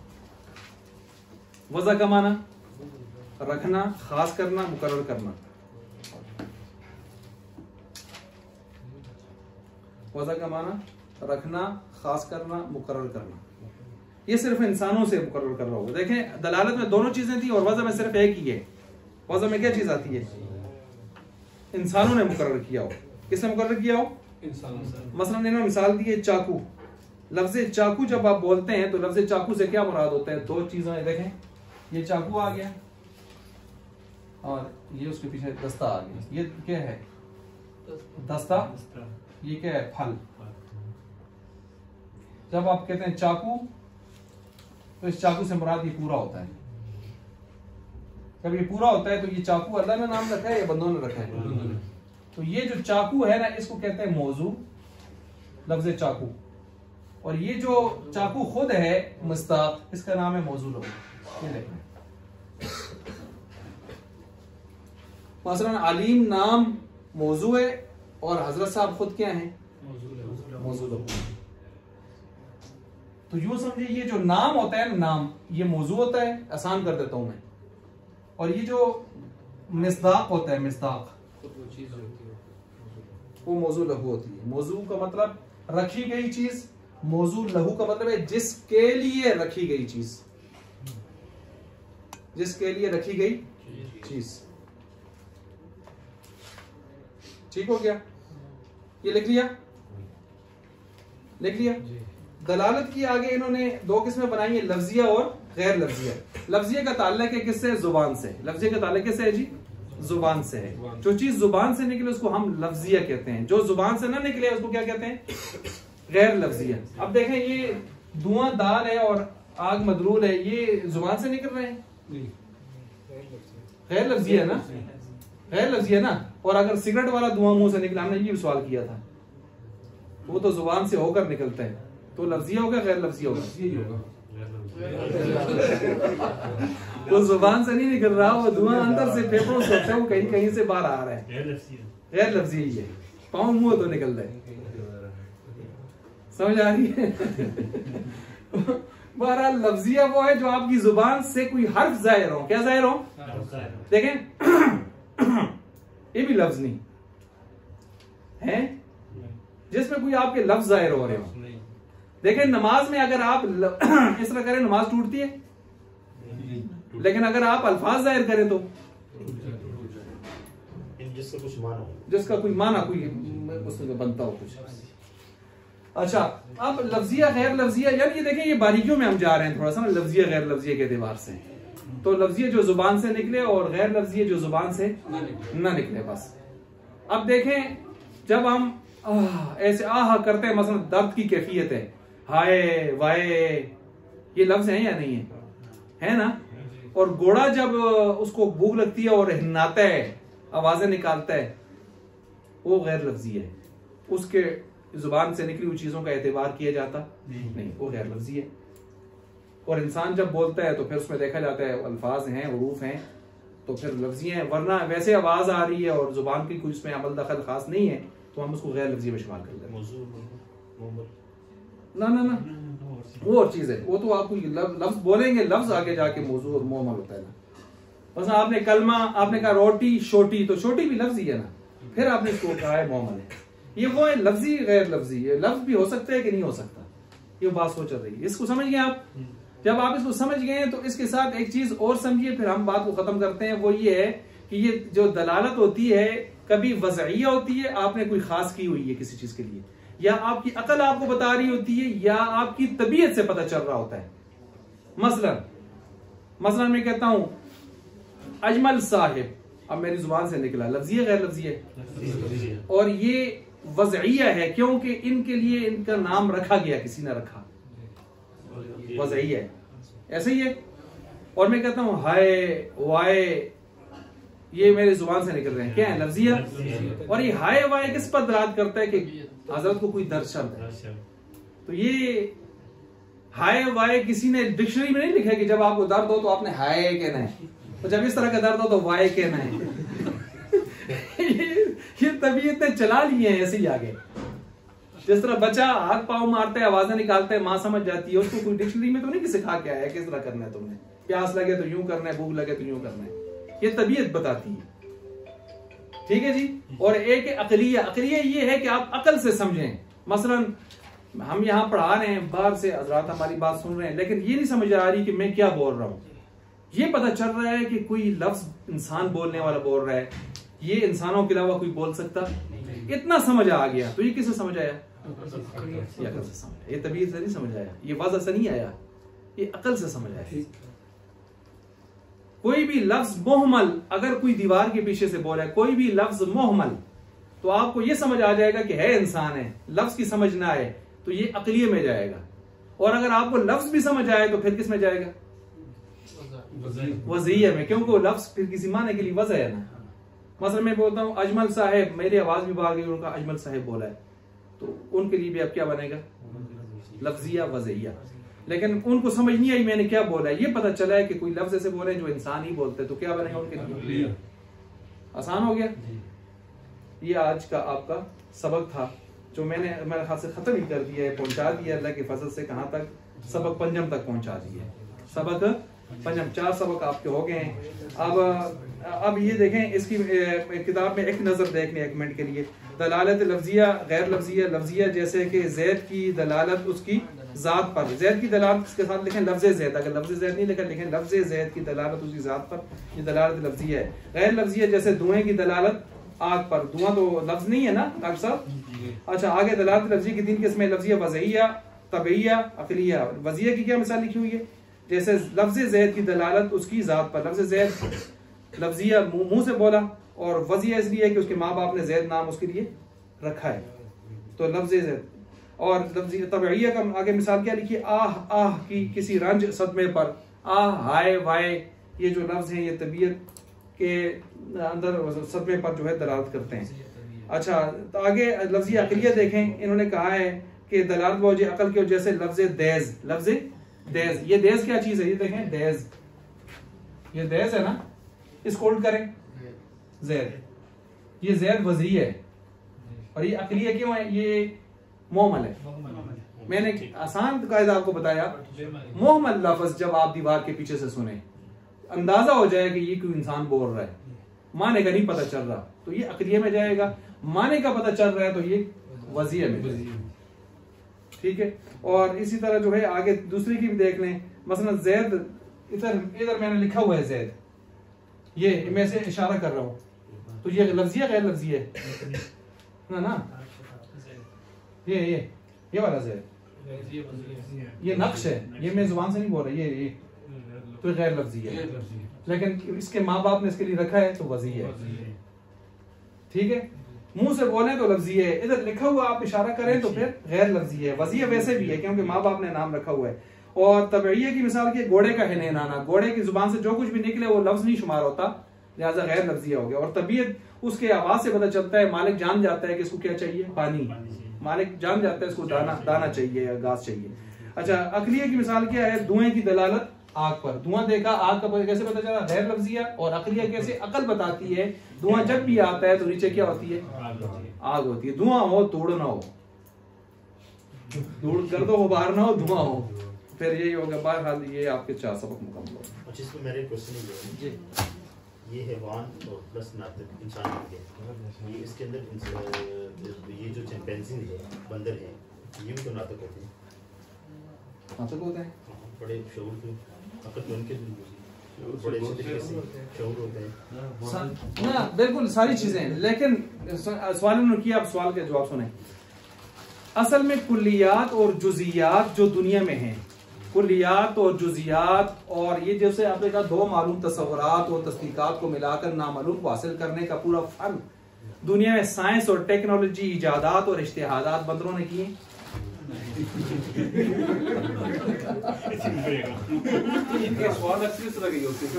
वजह का माना रखना, खास करना, मुकर्रर करना। वजह का माना रखना, खास करना, मुकर्रर करना। ये सिर्फ इंसानों से मुकर्रर कर रहा होगा। देखें, दलालत में दोनों चीजें थी और वजह में सिर्फ एक ही है। वजह में क्या चीज आती है? इंसानों ने मुकर्रर किया हो। किसने मुकर्रर किया हो? इंसानों। मसलन इन्होंने मिसाल दी है चाकू। लफ्ज़ चाकू जब आप बोलते हैं तो लफ्ज़ चाकू से क्या मुराद होता है? 2 चीजें। देखें, ये चाकू आ गया और ये उसके पीछे दस्ता आ गया। ये क्या है? दस्ता। ये क्या है? फल। जब आप कहते हैं चाकू, तो इस चाकू से मुराद ये पूरा होता है। जब ये पूरा होता है तो ये चाकू अल्लाह ने नाम रखा है या बंदों ने रखा है? तो ये जो चाकू है ना, इसको कहते हैं मौजू, लफ्ज़ चाकू। और ये जो चाकू खुद है मुस्ताक, इसका नाम है मौजू लफ्ज़। ये देखें, मसलन अलीम नाम मौजू है और हजरत साहब खुद क्या हैं? मौजू लफ्ज़। तो यूं समझिए, ये जो नाम होता है, नाम ये मौजू होता है, आसान कर देता हूं मैं। और ये जो मिस्दाक होता है, मिस्दाक, वो मौजू लहू होती है। मौजू का मतलब रखी गई चीज, मौजू लहू का मतलब है जिसके लिए रखी गई चीज, जिसके लिए रखी गई चीज। ठीक हो गया? ये लिख लिया? लिख लिया? दलालत की आगे इन्होंने 2 किस्में बनाई है, लफ्जिया और गैर लफ्जिया। लफ्जिया का ताल्लुक है किससे? जुबान से। लफ्जिया का ताल्लुक किससे है जी? जुबान से है। जो चीज जुबान से निकले उसको हम लफ्जिया कहते हैं, जो जुबान से ना निकले उसको क्या कहते हैं? गैर लफ्जिया। अब देखें, ये धुआं दाल है और आग मदलूल है, ये जुबान से निकल रहे हैं? गैर लफ्जिया है ना? गैर लफ्जी है ना। और अगर सिगरेट वाला धुआं मुंह से निकला, हमने ये भी सवाल किया था, वो तो जुबान से होकर निकलता है, तो लफ्जिया होगा गैर लफ्जी होगा? वो जुबान से नहीं निकल रहा, वो धुआं अंदर से फेफड़ों से होता है, वो कहीं कहीं से बाहर आ रहा है, गैर लफ्जी ही है। पाँव मुंह तो निकल रहा है, समझ आ रही है? बहरहाल लफ्जिया वो है जो आपकी जुबान से कोई हर्फ जाहिर हो। क्या जाहिर हो? देखें ये भी लफ्ज नहीं है जिसमें कोई आपके लफ्ज जाहिर हो रहे हो। देखें नमाज में अगर आप इस तरह करें नमाज टूटती है, लेकिन अगर आप अल्फाज जाहिर करें तो जिसका कोई माना कोई उसमें बनता हो कुछ। अच्छा, अब लफ्जिया गैर लफ्जिया, यार ये देखें ये बारीकियों में हम जा रहे हैं थोड़ा सा ना, लफ्जिया गैर लफ्जिया के एतबार से। तो लफ्जिया जो जुबान से निकले और गैर लफ्जिया जो जुबान से ना निकले, बस। अब देखें जब हम ऐसे आह करते हैं, मसलन दर्द की कैफियत है, हाय वाय, ये लफ्ज है या नहीं है ना? और घोड़ा जब उसको भूख लगती है और हिन्नाता है, आवाजें निकालता है, वो गैर लफ्जी है, उसके जुबान से निकली हुई चीजों का एतबार किया जाता नहीं, वो गैर लफ्जी है। और इंसान जब बोलता है तो फिर उसमें देखा जाता है अल्फाज हैं, हुरूफ हैं, तो फिर लफ्जी हैं। वरना वैसे आवाज आ रही है और जुबान की कोई उसमें अमल दखल खास नहीं है, तो हम उसको गैर लफ्जी में शुमार कर देते हैं। ना ना ना, वो और चीज है, वो तो आप लफ्ज बोलेंगे, लफ्ज आगे जाके मौजू और मोमल होता है ना। बस आपने कलमा, आपने कहा रोटी शोटी, तो शोटी भी लफ्ज ही है ना, फिर आपने इसको कहा है मोमल है। ये वो है लफ्जी गैर लफ्जी, ये लफ्ज भी हो सकता है कि नहीं हो सकता, ये बात सोच रही है। इसको समझ गए आप? जब आप इसको समझ गए तो इसके साथ एक चीज और समझिए, फिर हम बात को खत्म करते हैं। वो ये है कि ये जो दलालत होती है कभी वज़इया होती है, आपने कोई खास की हुई है किसी चीज के लिए, या आपकी अकल आपको बता रही होती है, या आपकी तबीयत से पता चल रहा होता है। मसलन मैं कहता हूं अजमल साहिब, अब मेरी जुबान से निकला, लफ्जी है गैर लफ्जी है? और ये वज़इया है क्योंकि इनके लिए इनका नाम रखा गया, किसी ने रखा, वज़इया है, ऐसे ही है। और मैं कहता हूं हाय वाय, ये मेरी जुबान से निकल रहे हैं, क्या है? लफ्जिया। और ये हाय वाय किस पर दलालत करता है? कि हजरत को कोई दर्द है। तो ये हाय वाय किसी ने डिक्शनरी में नहीं लिखा कि जब आपको दर्द हो तो आपने हाय कहना है, तो जब इस तरह का दर्द हो तो वाय कहना है। ये तबीयतें चला लिए हैं ऐसे ही आगे। जिस तरह बच्चा हाथ पाँव मारता है, आवाजें निकालता है, माँ समझ जाती है, उसको कोई डिक्शनरी में तो नहीं सिखा के आया किस तरह करना है तुमने, प्यास लगे तो यूं करना है, भूख लगे तो यूं करना है, ये तबीयत बताती है। ठीक है जी। और एक अकलिया, अकलिया ये है कि आप अकल से समझें। मसलन हम यहाँ पढ़ा रहे हैं, बाहर से हजरात हमारी बात सुन रहे हैं, लेकिन ये नहीं समझ आ रही कि मैं क्या बोल रहा हूँ। ये पता चल रहा है कि कोई लफ्ज इंसान बोलने वाला बोल रहा है, ये इंसानों के अलावा कोई बोल सकता, इतना समझ आ गया। तो ये किससे समझ आया? ये अकल से समझ आया। ये तबीयत से नहीं समझ आया, ये वजह से नहीं आया, ये अकल से समझ आया। कोई भी लफ्ज मोहमल अगर कोई दीवार के पीछे से बोला है, कोई भी लफ्ज मोहमल, तो आपको ये समझ आ जाएगा कि है इंसान है। लफ्ज की समझ ना आए तो ये अकलिये में जाएगा, और अगर आपको लफ्ज भी समझ आए तो फिर किस में जाएगा? वज़इया में, क्योंकि वो लफ्ज फिर किसी माने के लिए वजह है ना। मसलन मैं बोलता हूँ अजमल साहेब, मेरी आवाज भी बाहर गई, उनका अजमल साहेब बोला है, तो उनके लिए भी अब क्या बनेगा? लफ्जिया वज़इया। लेकिन उनको समझ नहीं आई मैंने क्या बोला है, ये पता चला है कि कोई लफ्ज ऐसे बोले जो इंसान ही बोलते, तो क्या बनेगा उनके लिए? आसान हो गया। ये आज का आपका सबक था जो मैंने मेरे ख्याल से खत्म ही कर दिया है, पहुंचा दिया अल्लाह के फजल से। कहां तक? सबक पंजम तक पहुंचा दिया। सबक पंजम, 4 सबक आपके हो गए हैं। अब ये देखें, इसकी किताब में एक नजर देखने एक मिनट के लिए। दलालत लफ्जिया गैर लफ्जिया। लफ्जिया जैसे कि जैद की दलालत उसकी जात पर, जैद की दलालत के साथ लिखें लफ्ज जैद, अगर लफ्ज जैद नहीं लिखा लिखें लफ्ज जैद की दलालत उसकी जात पर, ये दलालत लफ्जिया है। गैर लफ्जिया जैसे धुएं की दलालत आग पर, धुआं तो लफ्ज नहीं है ना डॉक्टर साहब? अच्छा, आगे दलालत लफ्जी की 3 किस्में, लफ्जिया वज़इया, तबइया, अकलिया। वज़इया की क्या मिसाल लिखी हुई है? जैसे लफ्ज जैद की दलालत उसकी जात पर, लफ्ज जैद लफ्जिया मुंह से बोला, और वज़इया इसलिए कि उसके माँ बाप ने जैद नाम उसके लिए रखा है, तो लफ्ज जैद। और लफ्ज तबइया का आगे मिसाल क्या लिखी? आह आह की किसी रंज सदमे पर, आह हाय वाय, ये जो लफ्ज है ये तबीयत के अंदर सदमे पर जो है दलालत करते हैं। अच्छा, तो आगे लफ्ज़ी अक़लियत देखें। इन्होंने कहा है कि दलालत बवजह अकल के, जैसे लफ्ज़ देज़, लफ्ज़ देज़, ये देज़ क्या चीज़ है? ये देखें देज़, ये देज़ है ना, इसको उल्ट करें ज़ैद, ये ज़ैद वज़ी है और ये अक़लियत क्यों है? ये मोहमल है। मैंने आसान कायदा आपको बताया, मोहमल लफ्ज़ जब आप दीवार के पीछे से सुने, अंदाजा हो जाए कि ये कोई इंसान बोल रहा है, माने का नहीं पता चल रहा तो ये अक़लिया में जाएगा, माने का पता चल रहा है तो ये वज़िया में जाएगा। ठीक है। और इसी तरह जो है आगे दूसरी की भी देख लें, मसलन ज़ैद, इधर मैंने लिखा हुआ है ज़ैद, ये मैं से इशारा कर रहा हूं, तो ये लफ्ज़िया गैर लफ्ज़िया है ना? ये वाला ज़ैद, ये नक्श है, ये मैं जुबान से नहीं बोल रहा, ये तो गैर लफ्ज़ी है, लेकिन इसके माँ बाप ने इसके लिए रखा है तो वज़ी है। ठीक है। मुंह से बोले तो लफ्ज़ी है, इधर लिखा हुआ आप इशारा करें तो फिर गैर लफ्ज़ी है। वज़ी वैसे भी है क्योंकि माँ बाप ने नाम रखा हुआ है। और तबईया की मिसाल के घोड़े का हिनन आना, घोड़े की जुबान से जो कुछ भी निकले वो लफ्ज़ नहीं शुमार होता, लिहाजा गैर लफ्ज़ी हो गया। और तबीयत उसके आवाज से पता चलता है, मालिक जान जाता है कि इसको क्या चाहिए, पानी, मालिक जान जाता है इसको दाना चाहिए या घास चाहिए। अच्छा, अक़लिया की मिसाल क्या है? धुएं की दलालत आग पर, धुआं देखा, आग का कैसे पता चला? गैर लफ्ज़िया। और अक़लिया कैसे? अकल बताती है धुआं जब भी आता है तो नीचे क्या होती है? आग होती है। धुआं हो तोड़ ना हो, धूड़ कर दो वो बाहर ना हो, धुआं हो, फिर यही होगा। बहरहाल ये आपके 4 सबक मुकम्मल हो। अच्छा, इसमें मेरे क्वेश्चन ये हैवान और प्लस नातिक इंसान के, ये इसके अंदर ये जो चिंपैंजी है, बंदर है, ये भी तो नातिक होते हैं। नातिक होते हैं, बड़े शऊर के, अकल तो उनके बड़े शऊर होते हैं ना, बिल्कुल सारी चीजें। लेकिन सवाल उन्होंने किया, आप सवाल के जवाब सुने। असल में कुल्लियात और जुजियात जो दुनिया में हैं, कुल्लियात और जुजियात, और ये जैसे आपने कहा 2 मालूम तस्वुरात और तस्दीकात को मिलाकर नामालूम को हासिल करने का पूरा फन दुनिया में साइंस और टेक्नोलॉजी, इजादात और इज्तिहादात बंदरों ने किए। सवाल अक्सर इस तरह के होते हैं।